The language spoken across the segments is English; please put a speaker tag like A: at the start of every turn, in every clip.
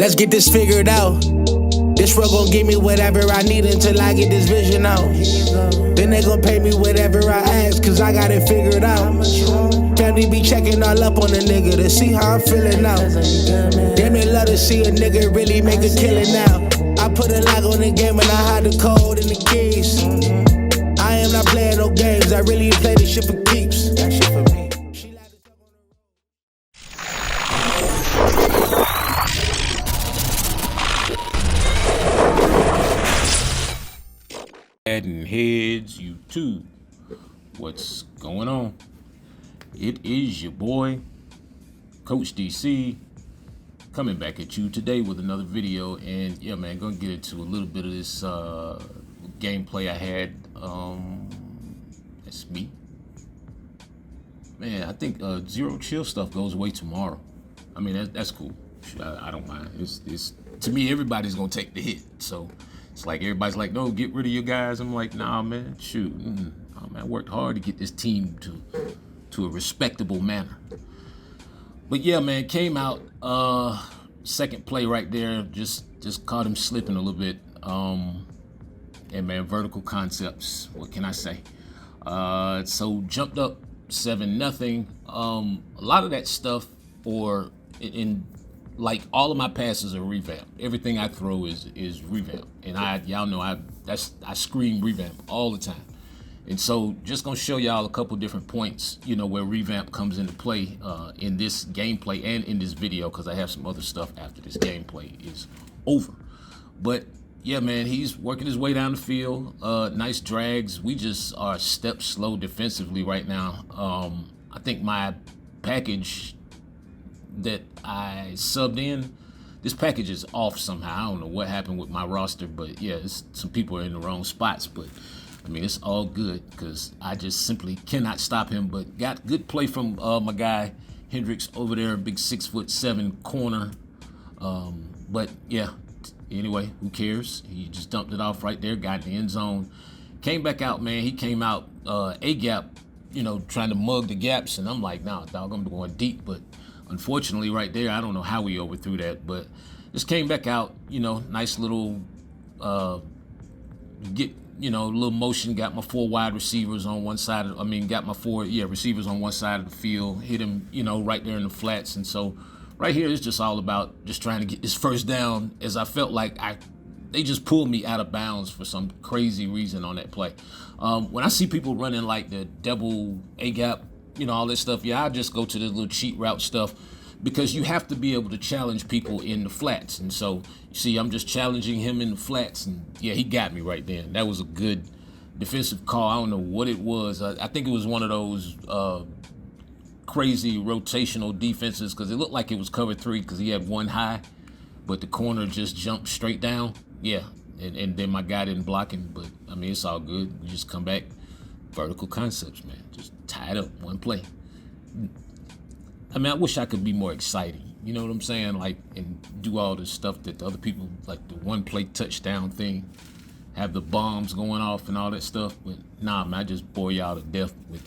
A: Let's get this figured out. This world gon' give me whatever I need until I get this vision out. Then they gon' pay me whatever I ask, cause I got it figured out. Family be checking all up on a nigga to see how I'm feeling now. Damn, they love to see a nigga really make a killing now. I put a lock on the game and I hide the code and the keys. I am not playing no games, I really play this shit for keeps. That shit for me.
B: MaddenHeadz YouTube, what's going on? It is your boy Coach DC coming back at you today with another video. And yeah, man, gonna get into a little bit of this gameplay I had. That's me, man. I think zero chill stuff goes away tomorrow. I mean, that's cool. I don't mind. It's to me, everybody's gonna take the hit, so it's like everybody's like, no, get rid of your guys. I'm like, nah, man, shoot. Oh, man, I worked hard to get this team to a respectable manner. But yeah, man, came out second play right there, just caught him slipping a little bit. And man, vertical concepts, what can I say? So jumped up 7-0. A lot of that stuff, or in like all of my passes are revamped. Everything I throw is revamped, and y'all know I scream revamp all the time. And so just gonna show y'all a couple different points, you know, where revamp comes into play in this gameplay and in this video, because I have some other stuff after this gameplay is over. But yeah, man, he's working his way down the field. Nice drags. We just are a step slow defensively right now. I think my package that I subbed in, this package is off somehow. I don't know what happened with my roster, but yeah, some people are in the wrong spots. But I mean, it's all good because I just simply cannot stop him. But got good play from my guy Hendricks over there, big 6'7" corner. But yeah, anyway, who cares? He just dumped it off right there, got in the end zone, came back out, man. He came out a gap, you know, trying to mug the gaps, and I'm like, nah, dog, I'm going deep. But unfortunately, right there, I don't know how we overthrew that, but just came back out, you know, nice little little motion, got my 4 wide receivers on one side got my 4 receivers on one side of the field, hit him, you know, right there in the flats. And so right here is just all about just trying to get this first down, as I felt like they just pulled me out of bounds for some crazy reason on that play. When I see people running like the double A-gap, you know, all this stuff, yeah, I just go to the little cheat route stuff, because you have to be able to challenge people in the flats. And so, you see, I'm just challenging him in the flats, and yeah, he got me right there. That was a good defensive call. I don't know what it was. I think it was one of those crazy rotational defenses, because it looked like it was cover 3 because he had one high, but the corner just jumped straight down. Yeah, and then my guy didn't block him, but I mean, it's all good. We just come back. Vertical concepts, man. Just tie it up, one play. I mean, I wish I could be more exciting. You know what I'm saying? Like, and do all this stuff that the other people, like the one play touchdown thing, have the bombs going off and all that stuff. But nah, man, I just bore y'all to death with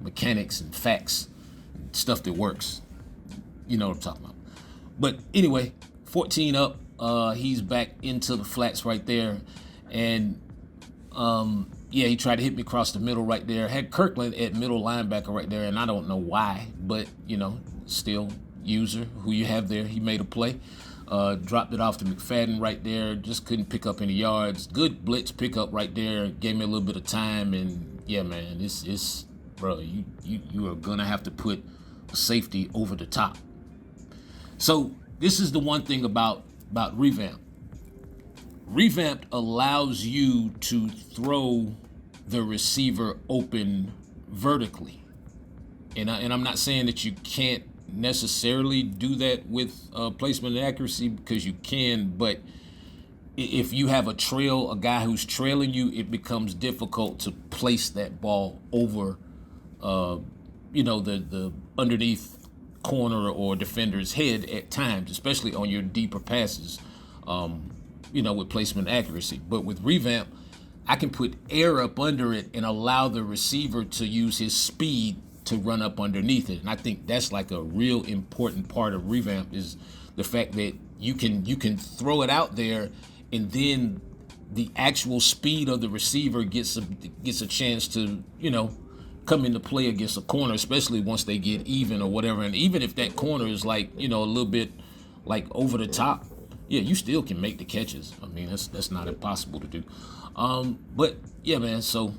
B: mechanics and facts and stuff that works. You know what I'm talking about. But anyway, 14 up. He's back into the flats right there. And yeah, he tried to hit me across the middle right there. Had Kirkland at middle linebacker right there, and I don't know why, but, you know, still user who you have there. He made a play. Dropped it off to McFadden right there. Just couldn't pick up any yards. Good blitz pickup right there. Gave me a little bit of time, and yeah, man, bro, you are gonna have to put a safety over the top. So this is the one thing about Revamped. Revamped allows you to throw the receiver open vertically. And I'm not saying that you can't necessarily do that with placement and accuracy, because you can, but if you have a guy who's trailing you, it becomes difficult to place that ball over, the underneath corner or defender's head at times, especially on your deeper passes. With placement accuracy. But with Revamp, I can put air up under it and allow the receiver to use his speed to run up underneath it. And I think that's like a real important part of Revamp, is the fact that you can throw it out there, and then the actual speed of the receiver gets a chance to, come into play against a corner, especially once they get even or whatever. And even if that corner is like, a little bit like over the top, yeah, you still can make the catches. I mean, that's not impossible to do. But yeah, man. So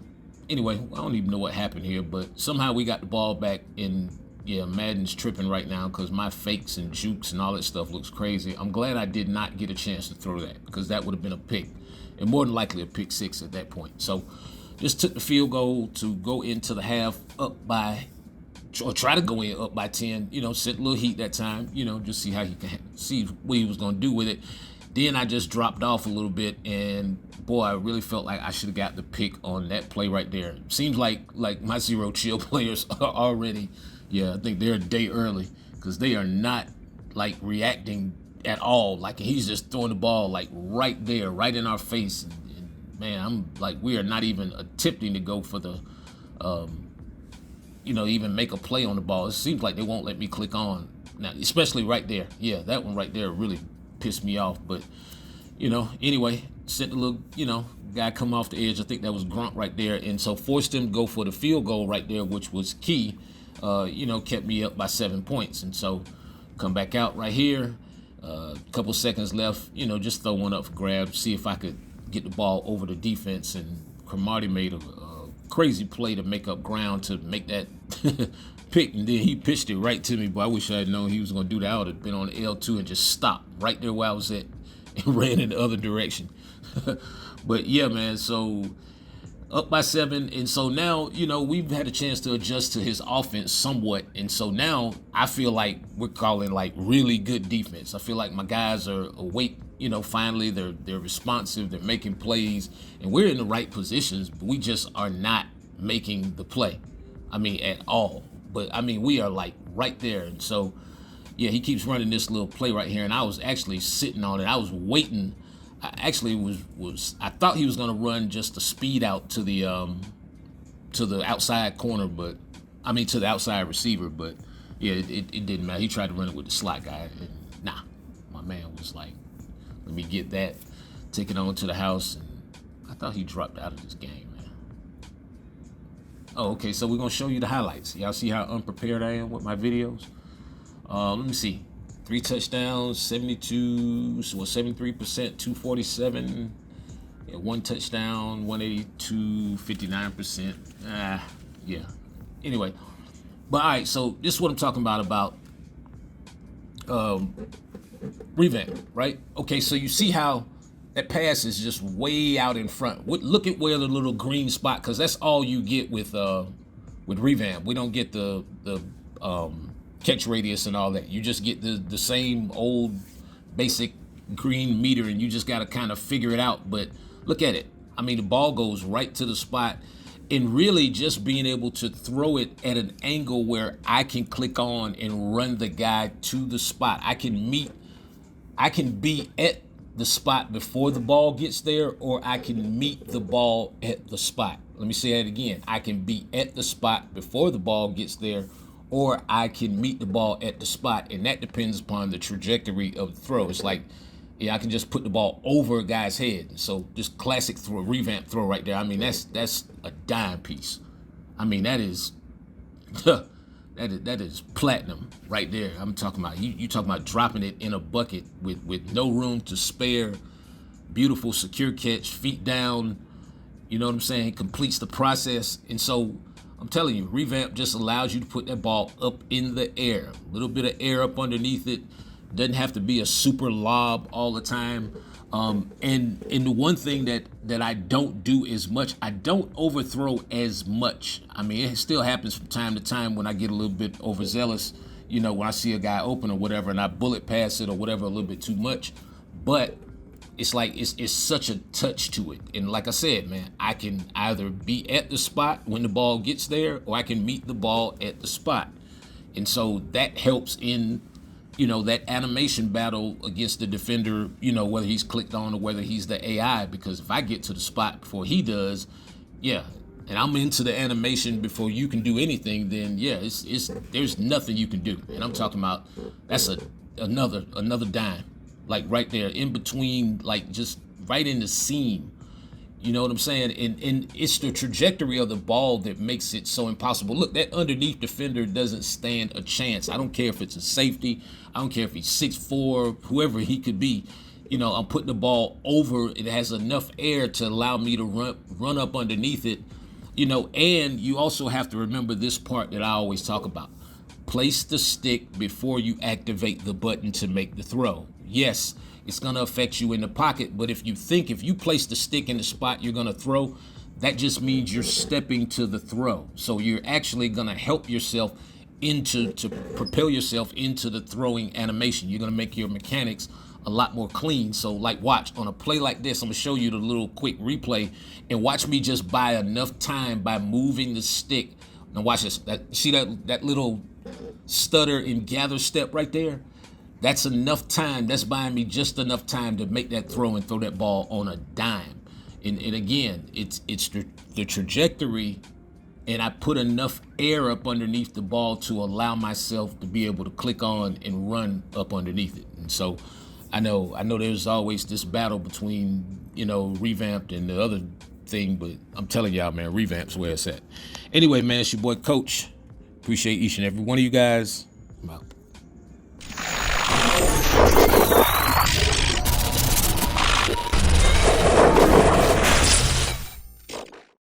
B: anyway, I don't even know what happened here, but somehow we got the ball back. And yeah, Madden's tripping right now because my fakes and jukes and all that stuff looks crazy. I'm glad I did not get a chance to throw that, because that would have been a pick, and more than likely a pick six at that point. So just took the field goal to go into the half up by, or try to go in up by 10, sent a little heat that time, just see how he can see what he was going to do with it. Then I just dropped off a little bit, and boy, I really felt like I should have got the pick on that play right there. Seems like my zero chill players are already, I think they're a day early, because they are not like reacting at all. Like, he's just throwing the ball like right there, right in our face. And man, I'm like, we are not even attempting to go for the, even make a play on the ball. It seems like they won't let me click on now, especially right there. Yeah, that one right there really pissed me off. But anyway, sent a little guy come off the edge. I think that was Grunt right there, and so forced him to go for the field goal right there, which was key. Kept me up by 7 points. And so come back out right here, a couple seconds left, just throw one up for grabs, see if I could get the ball over the defense. And Cromartie made a crazy play to make up ground to make that pick, and then he pitched it right to me. But I wish I had known he was going to do that. I would have been on L2 and just stopped right there where I was at and ran in the other direction. But yeah, man, so up by 7, and so now, we've had a chance to adjust to his offense somewhat, and so now I feel like we're calling like really good defense. I feel like my guys are awake, finally they're responsive, they're making plays, and we're in the right positions, but we just are not making the play. I mean, at all. But I mean, we are like right there, and so yeah, he keeps running this little play right here, and I was actually sitting on it. I was waiting. I actually I thought he was going to run just the speed out to the outside corner, but I mean to the outside receiver, but yeah, it didn't matter. He tried to run it with the slot guy, and nah, my man was like, let me get that, take it on to the house, and I thought he dropped out of this game, man. Oh, okay, so we're going to show you the highlights. Y'all see how unprepared I am with my videos? Let me see. 3 touchdowns, 72, so 73%, 247. Yeah, 1 touchdown, 182, 59%. Yeah. Anyway, but all right, so this is what I'm talking about Revamped, right? Okay, so you see how that pass is just way out in front. Look at where the little green spot, because that's all you get with Revamped. We don't get the catch radius and all that. You just get the same old basic green meter, and you just got to kind of figure it out. But look at it. I mean, the ball goes right to the spot, and really just being able to throw it at an angle where I can click on and run the guy to the spot. I can be at the spot before the ball gets there, or I can meet the ball at the spot. Let me say that again. I can be at the spot before the ball gets there, or I can meet the ball at the spot, and that depends upon the trajectory of the throw. It's like, I can just put the ball over a guy's head. So just classic throw, revamp throw right there. I mean, that's a dime piece. I mean, that is that is platinum right there. I'm talking about you talking about dropping it in a bucket with no room to spare. Beautiful, secure catch, feet down. You know what I'm saying? Completes the process, and so I'm telling you, Revamp just allows you to put that ball up in the air. A little bit of air up underneath it. Doesn't have to be a super lob all the time. And the one thing that I don't do as much, I don't overthrow as much. I mean, it still happens from time to time when I get a little bit overzealous, when I see a guy open or whatever, and I bullet pass it or whatever a little bit too much. But it's like it's such a touch to it. And like I said, man, I can either be at the spot when the ball gets there, or I can meet the ball at the spot. And so that helps in, that animation battle against the defender, whether he's clicked on or whether he's the AI, because if I get to the spot before he does, and I'm into the animation before you can do anything, then there's nothing you can do. And I'm talking about, that's another dime. like right there in between, like just right in the seam. You know what I'm saying? And it's the trajectory of the ball that makes it so impossible. Look, that underneath defender doesn't stand a chance. I don't care if it's a safety. I don't care if he's 6'4", whoever he could be. You know, I'm putting the ball over. It has enough air to allow me to run up underneath it. You know, and you also have to remember this part that I always talk about. Place the stick before you activate the button to make the throw. Yes, it's going to affect you in the pocket, but if you place the stick in the spot you're going to throw, that just means you're stepping to the throw. So you're actually going to help yourself to propel yourself into the throwing animation. You're going to make your mechanics a lot more clean. So like, watch, on a play like this, I'm going to show you the little quick replay, and watch me just buy enough time by moving the stick. Now watch this. See that little stutter and gather step right there? That's enough time. That's buying me just enough time to make that throw and throw that ball on a dime. And again, it's the trajectory, and I put enough air up underneath the ball to allow myself to be able to click on and run up underneath it. And so I know there's always this battle between, you know, Revamped and the other thing, but I'm telling y'all, man, Revamped's where it's at. Anyway, man, it's your boy Coach. Appreciate each and every one of you guys. I'm out.